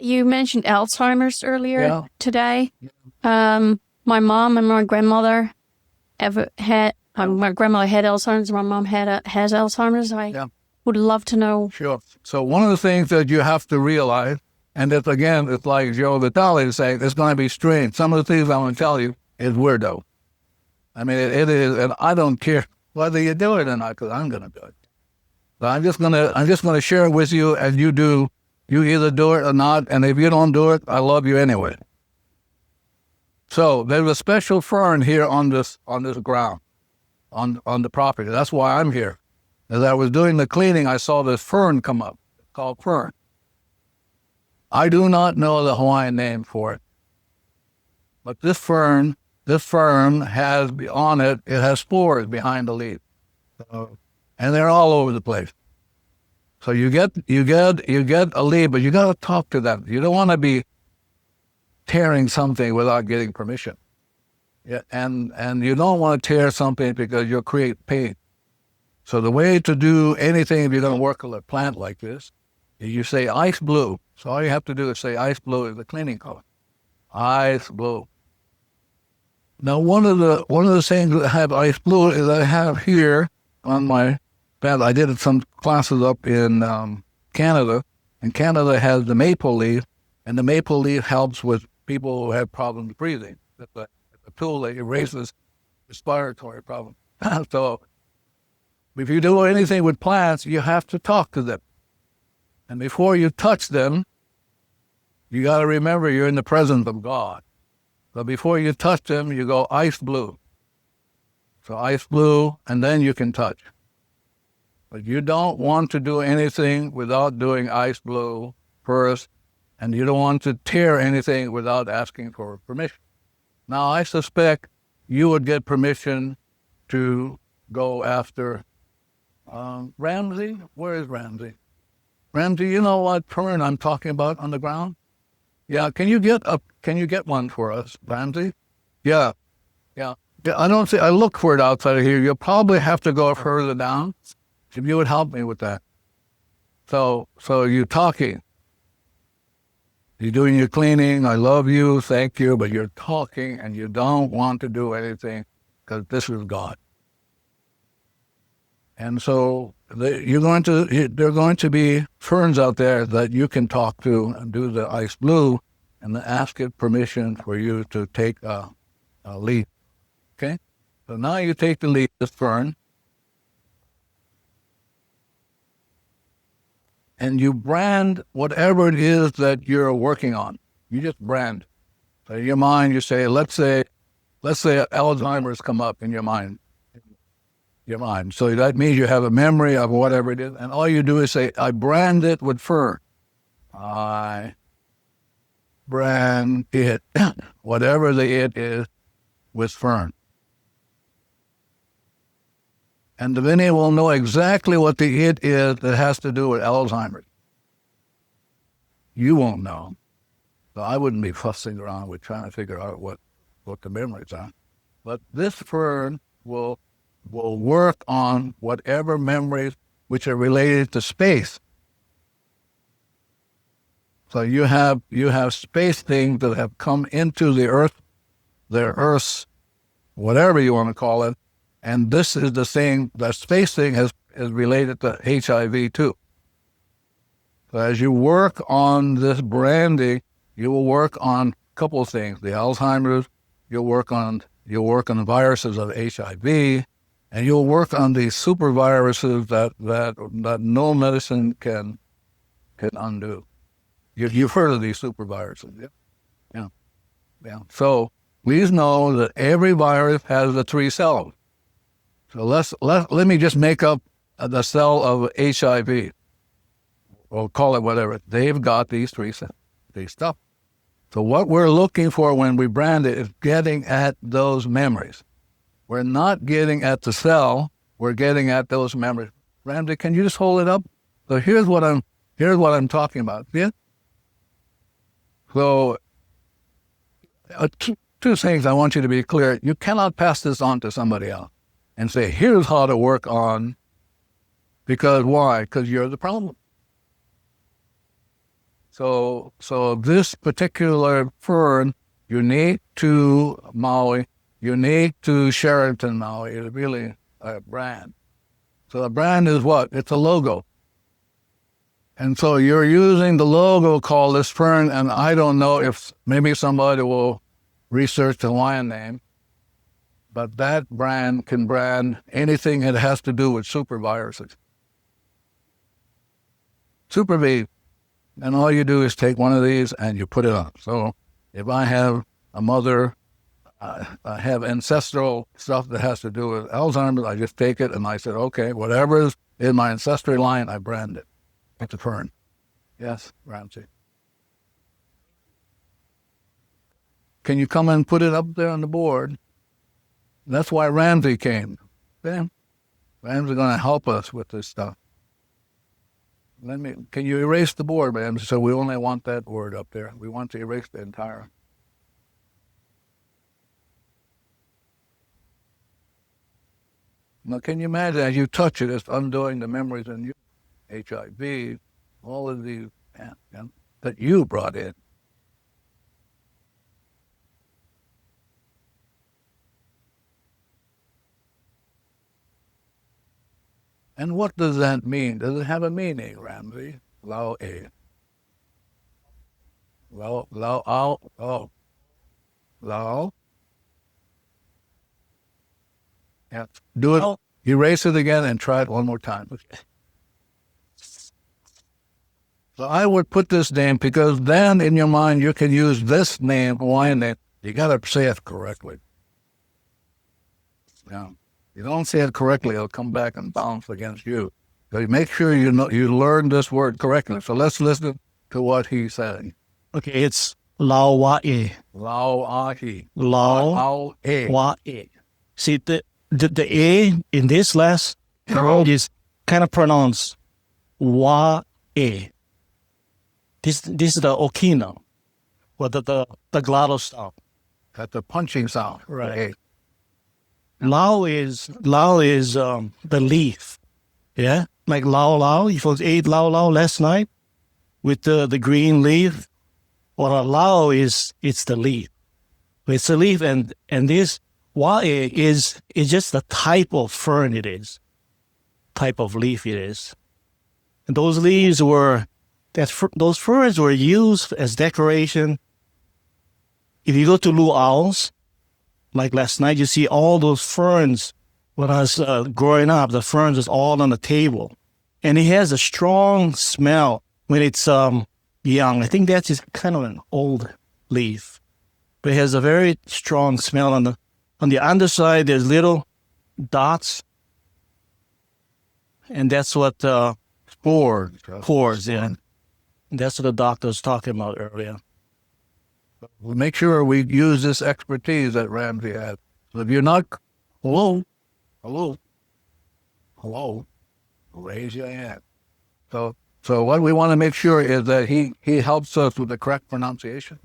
You mentioned Alzheimer's earlier today. Yeah. My mom and my grandmother my grandmother had Alzheimer's. My mom has Alzheimer's. I would love to know. Sure. So one of the things that you have to realize, and it's again, it's like Joe Vitale is saying, it's going to be strange. Some of the things I'm going to tell you is weirdo. I mean, it is, and I don't care whether you do it or not, because I'm going to do it. So I'm just gonna share it with you as you do. You either do it or not, and if you don't do it, I love you anyway. So there's a special fern here on this ground, on the property. That's why I'm here. As I was doing the cleaning, I saw this fern come up, called fern. I do not know the Hawaiian name for it, but this fern has on it has spores behind the leaf, and they're all over the place. So you get a leaf, but you got to talk to them. You don't want to be tearing something without getting permission. Yeah, and you don't want to tear something because you'll create pain. So the way to do anything if you're going to work with a plant like this, is you say ice blue. So all you have to do is say ice blue is the cleaning color. Ice blue. Now one of the things that I have ice blue is I have here on my bed. I did some classes up in Canada, and Canada has the maple leaf, and the maple leaf helps with people who have problems breathing. It's a tool that erases respiratory problems. So if you do anything with plants, you have to talk to them. And before you touch them, you got to remember you're in the presence of God. So before you touch them, you go ice blue. So ice blue, and then you can touch. But you don't want to do anything without doing ice blue first, and you don't want to tear anything without asking for permission. Now, I suspect you would get permission to go after Ramsey. Where is Ramsey? Ramsey, you know what fern I'm talking about on the ground? Yeah, can you get one for us, Ramsey? Yeah. I don't see. I look for it outside of here. You'll probably have to go further down. If you would help me with that. So you're talking. You're doing your cleaning. I love you. Thank you. But you're talking and you don't want to do anything because this is God. And so there are going to be ferns out there that you can talk to and do the ice blue and ask it permission for you to take a leaf. Okay? So now you take the leaf, this fern, and you brand whatever it is that you're working on. You just brand. So in your mind, you say, let's say Alzheimer's come up in your mind. So that means you have a memory of whatever it is, and all you do is say, I brand it with fern. I brand it, whatever the it is, with fern. And the Vinny will know exactly what the it is that has to do with Alzheimer's. You won't know. So I wouldn't be fussing around with trying to figure out what the memories are. But this fern will work on whatever memories which are related to space. So you have space things that have come into the Earth's, whatever you want to call it, and this is the thing, the space thing is related to HIV too. So as you work on this branding, you will work on a couple of things. The Alzheimer's, you'll work on the viruses of HIV, and you'll work on these super viruses that no medicine can undo. You've heard of these super viruses, yeah. So please know that every virus has the 3 cells. So let me just make up the cell of HIV, or call it whatever. They've got these 3 cells, these stuff. So what we're looking for when we brand it is getting at those memories. We're not getting at the cell. We're getting at those memories. Ramsey, can you just hold it up? So here's what I'm talking about. Yeah. So two things I want you to be clear. You cannot pass this on to somebody else and say, here's how to work on, because why? Because you're the problem. So this particular fern, unique to Maui, unique to Sheraton, Maui, is really a brand. So the brand is what? It's a logo. And so you're using the logo called this fern, and I don't know if maybe somebody will research the Hawaiian name, but that brand can brand anything that has to do with superviruses. Super V. And all you do is take one of these and you put it on. So if I have a mother, I have ancestral stuff that has to do with Alzheimer's, I just take it and I said, okay, whatever is in my ancestry line, I brand it. It's a fern. Yes, Ramsey. Can you come and put it up there on the board? That's why Ramsey came. Okay? Ramsey's going to help us with this stuff. Can you erase the board, Ramsey? So we only want that word up there. We want to erase the entire. Now, can you imagine as you touch it, it's undoing the memories in you, HIV, all of these that you brought in. And what does that mean? Does it have a meaning, Ramsey? Lao A. Lao Ao. Oh. Lao. Yeah. Do it. Erase it again and try it one more time. Okay. So I would put this name because then in your mind you can use this name, Hawaiian name. You got to say it correctly. Yeah. You don't say it correctly, it'll come back and bounce against you. So you make sure you learn this word correctly. So let's listen to what he's saying. Okay, it's Lauae. Lauahi. Lauae. See, the A in this last word is kind of pronounced Wa-E. This is the Okina, or the glottal sound. That's the punching sound. Right. Lao is the leaf, yeah. Like lao. You folks ate lao last night with the green leaf. Well, a lao it's the leaf. It's the leaf, and this wae is just the type of fern it is, type of leaf it is. And those leaves those ferns were used as decoration. If you go to luau's, like last night, you see all those ferns. When I was growing up, the ferns was all on the table. And it has a strong smell when it's young. I think that's just kind of an old leaf. But it has a very strong smell. On the underside, there's little dots. And that's what spores, yeah. And that's what the doctor was talking about earlier. We'll make sure we use this expertise that Ramsey has. So if you're not, hello, raise your hand. So what we want to make sure is that he helps us with the correct pronunciation.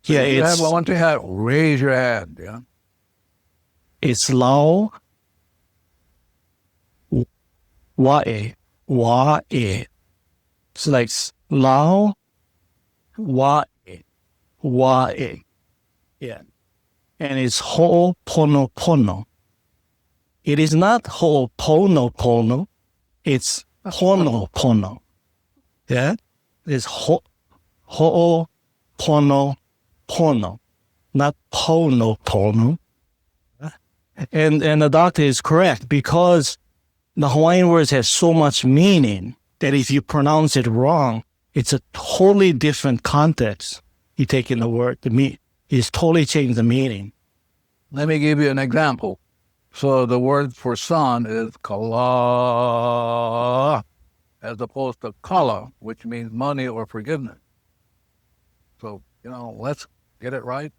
So yeah, I want to have raise your hand. Yeah, it's Lao Wae. It's like Lao Wae. Yeah. And it's hooponopono. It is not hooponopono. It's ponopono. Yeah? It's hooponopono, not ponopono. And the doctor is correct because the Hawaiian words have so much meaning that if you pronounce it wrong, it's a totally different context. You take in the word, he's totally changed the meaning. Let me give you an example. So the word for son is kala, as opposed to kala, which means money or forgiveness. So, let's get it right.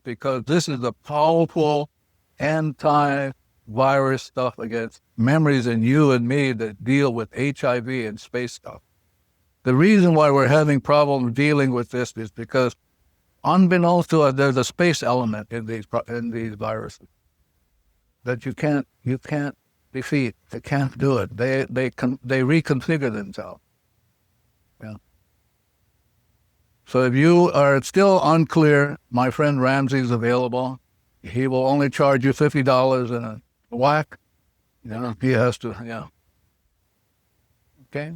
Because this is the powerful anti-virus stuff against memories in you and me that deal with HIV and space stuff. The reason why we're having problems dealing with this is because, unbeknownst to us, there's a space element in these viruses that you can't defeat. They can't do it. They reconfigure themselves. Yeah. So if you are still unclear, my friend Ramsey's available. He will only charge you $50 in a whack. He has to, Okay?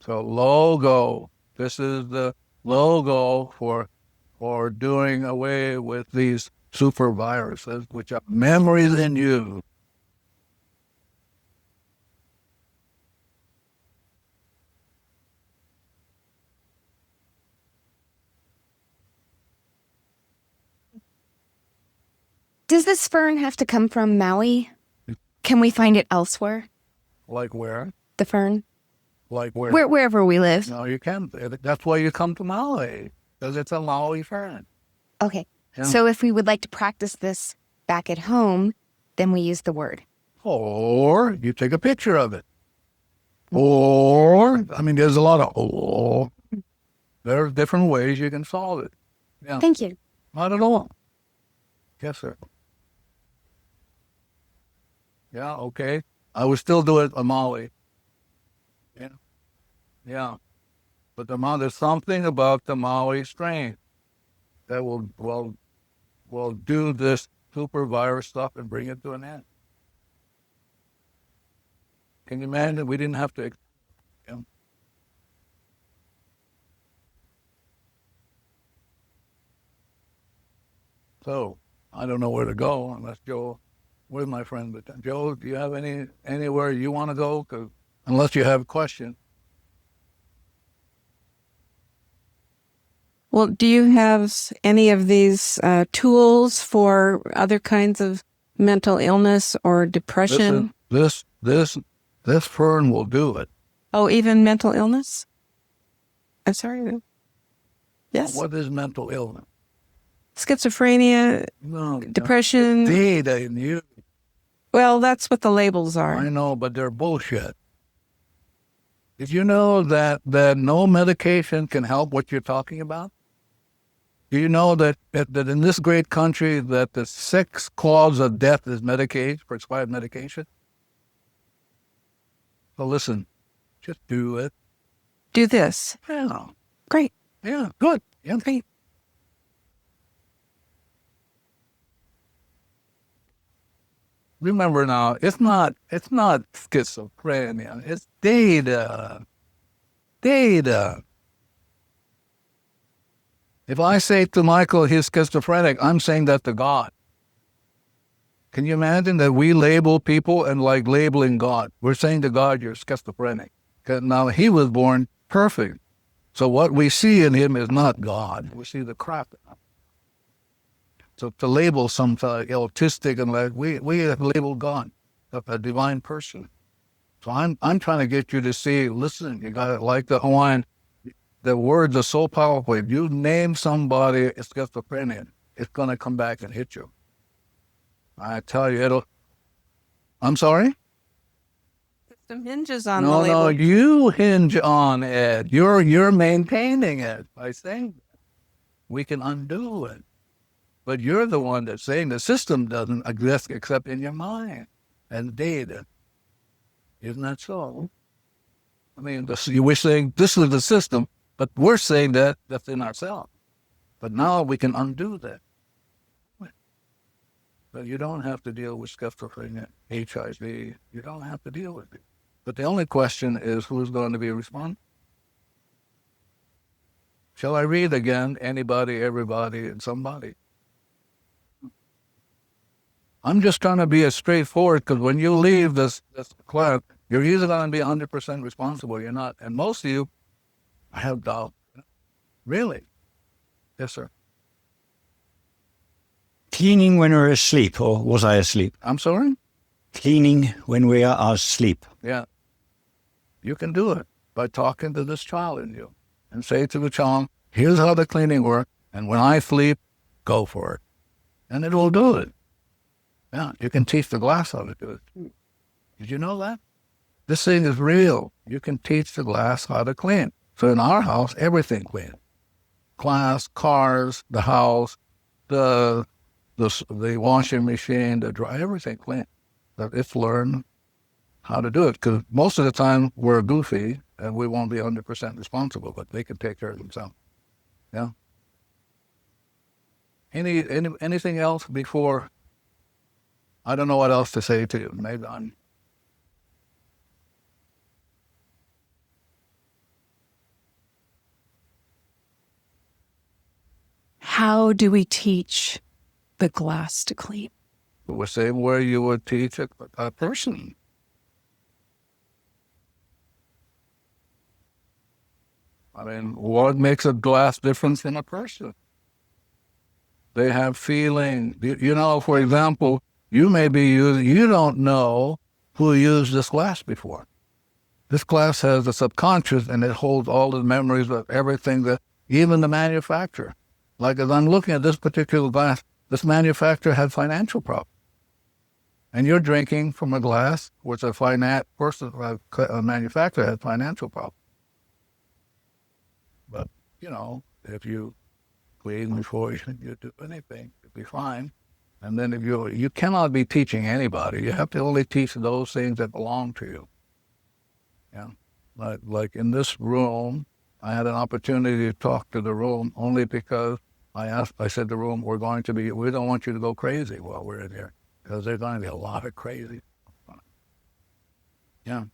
So logo. This is the logo for doing away with these super viruses, which are memories in you. Does this fern have to come from Maui? Can we find it elsewhere? Like where? The fern? Like where? Wherever we live. No, you can't. That's why you come to Maui, because it's a Maui fern. Okay. Yeah. So if we would like to practice this back at home, then we use the word. Or you take a picture of it. Or, there's a lot of There are different ways you can solve it. Yeah. Thank you. Not at all. Yes, sir. Yeah, okay. I would still do it on Maui. Yeah. But there's something about the Maui strain that will do this super virus stuff and bring it to an end. Can you imagine? We didn't have to. So I don't know where to go unless Joe. Where's my friend? But Joe, do you have anywhere you want to go? 'Cause unless you have a question. Well, do you have any of these tools for other kinds of mental illness or depression? This fern will do it. Oh, even mental illness? I'm sorry. Yes. What is mental illness? Schizophrenia, No, depression. Data in you. Well, that's what the labels are. I know, but they're bullshit. Did you know that no medication can help what you're talking about? Do you know that in this great country that the 6th cause of death is prescribed medication? So listen, just do it. Do this. Yeah. Great. Yeah, good. Yeah. Great. Remember now, it's not schizophrenia. It's data. Data. If I say to Michael he's schizophrenic, I'm saying that to God. Can you imagine that we label people and like labeling God? We're saying to God, you're schizophrenic. 'Cause now he was born perfect. So what we see in him is not God. We see the crap in him. So to label some autistic and like we have labeled God, a divine person. So I'm trying to get you to see, listen, you got it like the Hawaiian. The words are so powerful. If you name somebody schizophrenic, it's going to come back and hit you. I tell you, I'm sorry? System hinges on the No, label. you hinge on it. You're maintaining it by saying that. We can undo it. But you're the one that's saying the system doesn't exist except in your mind and data. Isn't that so? We're saying this is the system, but we're saying that's in ourselves. But now we can undo that. But you don't have to deal with schizophrenia, HIV. You don't have to deal with it. But the only question is who's going to be responsible? Shall I read again? Anybody, everybody, and somebody. I'm just trying to be as straightforward because when you leave this class, you're either going to be 100% responsible, you're not. And most of you, I have doubt. Really? Yes, sir. Cleaning when we're asleep, or was I asleep? I'm sorry? Cleaning when we are asleep. Yeah. You can do it by talking to this child in you and say to the child, here's how the cleaning works, and when I sleep, go for it. And it will do it. Yeah, you can teach the glass how to do it. Did you know that? This thing is real. You can teach the glass how to clean. So in our house, everything clean. Glass, cars, the house, the washing machine, the dryer, everything clean. But it's learn how to do it because most of the time we're goofy and we won't be 100% responsible, but they can take care of themselves. Yeah. Anything else before? I don't know what else to say to you. Maybe I'm. How do we teach the glass to clean? The same way you would teach a person. I mean, what makes a glass different from a person? They have feeling. You know, for example, you may be using, you don't know who used this glass before. This glass has a subconscious, and it holds all the memories of everything that, even the manufacturer. Like as I'm looking at this particular glass, this manufacturer had financial problems. And you're drinking from a glass which a manufacturer had financial problems. But, you know, if you clean before you do anything, it'll be fine. And then if you cannot be teaching anybody. You have to only teach those things that belong to you. Yeah. Like in this room, I had an opportunity to talk to the room only because I said to the room, we don't want you to go crazy while we're in here, because there's going to be a lot of crazy. Yeah.